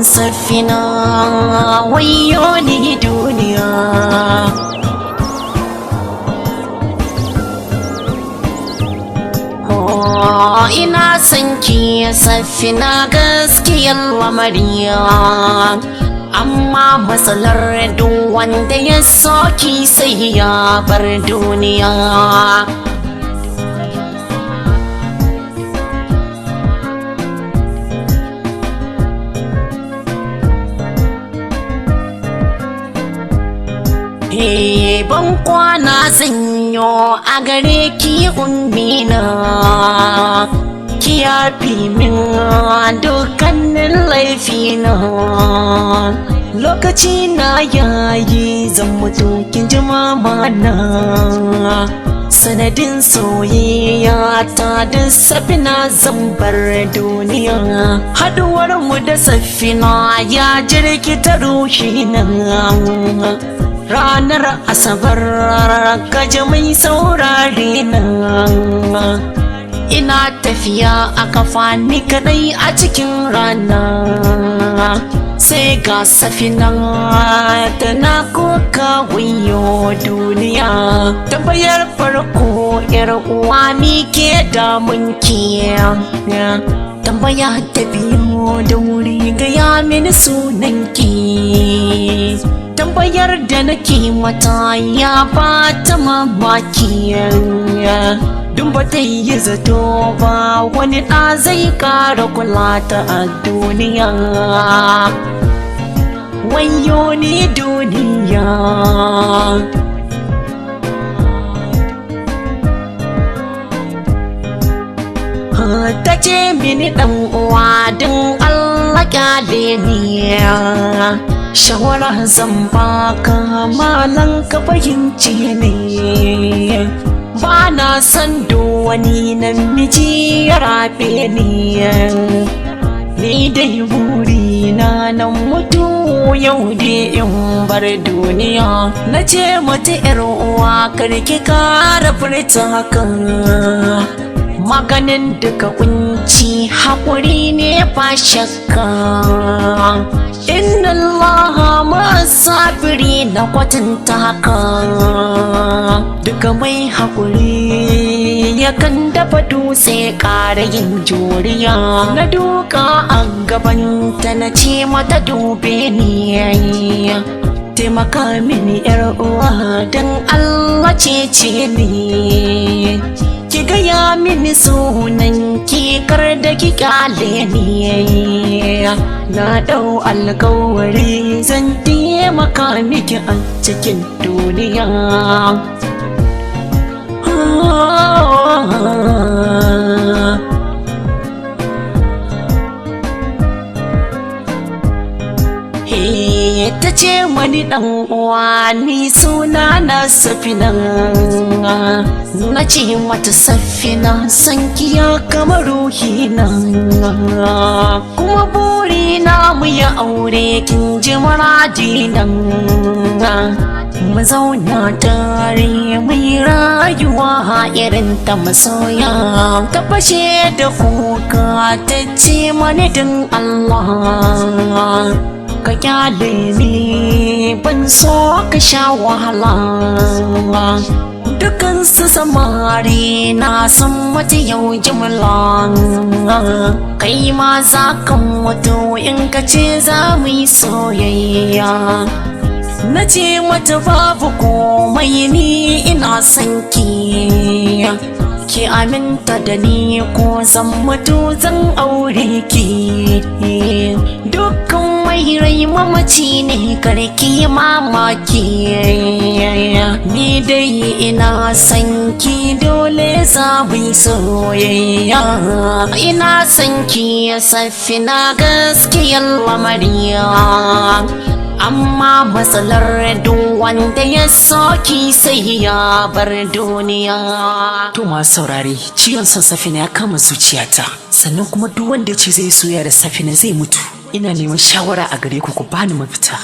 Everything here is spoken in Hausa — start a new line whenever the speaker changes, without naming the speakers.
safina wayo ni duniya. Ina son ki safina gaskiyar lamariya, amma matsalar duk wanda ya soki sai ya bar duniya. Ban kwana sanyo a gare ki ummina, ki yafi min dukkanin laifina. Lokaci na yayi zan mutu kin ji mamana, sanadin soyayya ta da safina zan bar duniya. Haduwar mu da safina ya jirkita ruhina, ranar asabar kaji mai saurare na. Ina tafiya a kafa ni kadai a cikin rana, sai ga safina tana koka wayo duniya. Tambayar farko yar uwa mi ke damun ki, tambaya ta biyu da wuri gaya mini sunan ki. Tambayar da nake mata ya ba ta mamaki, dun ba ta yi zato ba wani ɗa zai ƙara kula ta a duniya. Wayo ni duniya. Ta ce mini ɗan uwa don Allah ƙyale ni, shawara zan baka malan ka fahimci ne. Ba na san wani namiji ya rabe ni, ni dai burina nan mutu yau dai in bar duniya. Na ce mata yar uwa karki kara furta hakan, maganin duka kunci haƙuri ne ba shakka. Inna Allah masabiri na kwatanta haka, duka mai haƙuri yakan dafa dutse ƙara yin juriya. Na duka a gabanta na ce mata dube ni, taimaka mini yar uwa don Allah cece ni. Ki gaya mini sunan ki kar da ki kyale ni, na dau alkawari zan taimaka miki a cikin duniya. Ta ce wani ɗan uwa ni suna na safina, na ce mata safina san kiya kamar ruhina, kuma burina mu ya aure kin ji muradina. Mu zauna tare mai rayuwa irin ta masoya. Ta fashe da kuka ta ce mani don Allah ka kyale ni, ban so ka sha wahala. Dukansu samari na san wata yau jimla, kai ma za ka mutu in ka ce za mu yi soyayya. Na ce mata babu komai ni ina son ki, ki aminta da ni ko zan mutu zan aure ki. Dukkan mai rai mamaci ne karki mamaki, ni dai ina son ki dole za mu yi soyayya. Ina son ki safina gaskiyar lamariya, amma matsalar duk wanda ya soki sai ya bar duniya.
To masu saurare, ciwon son safina ya kama zuciyata, sannan kuma duk wanda ya ce zai soya da safina zai mutu. Ina neman shawara a gare ku bani mafita.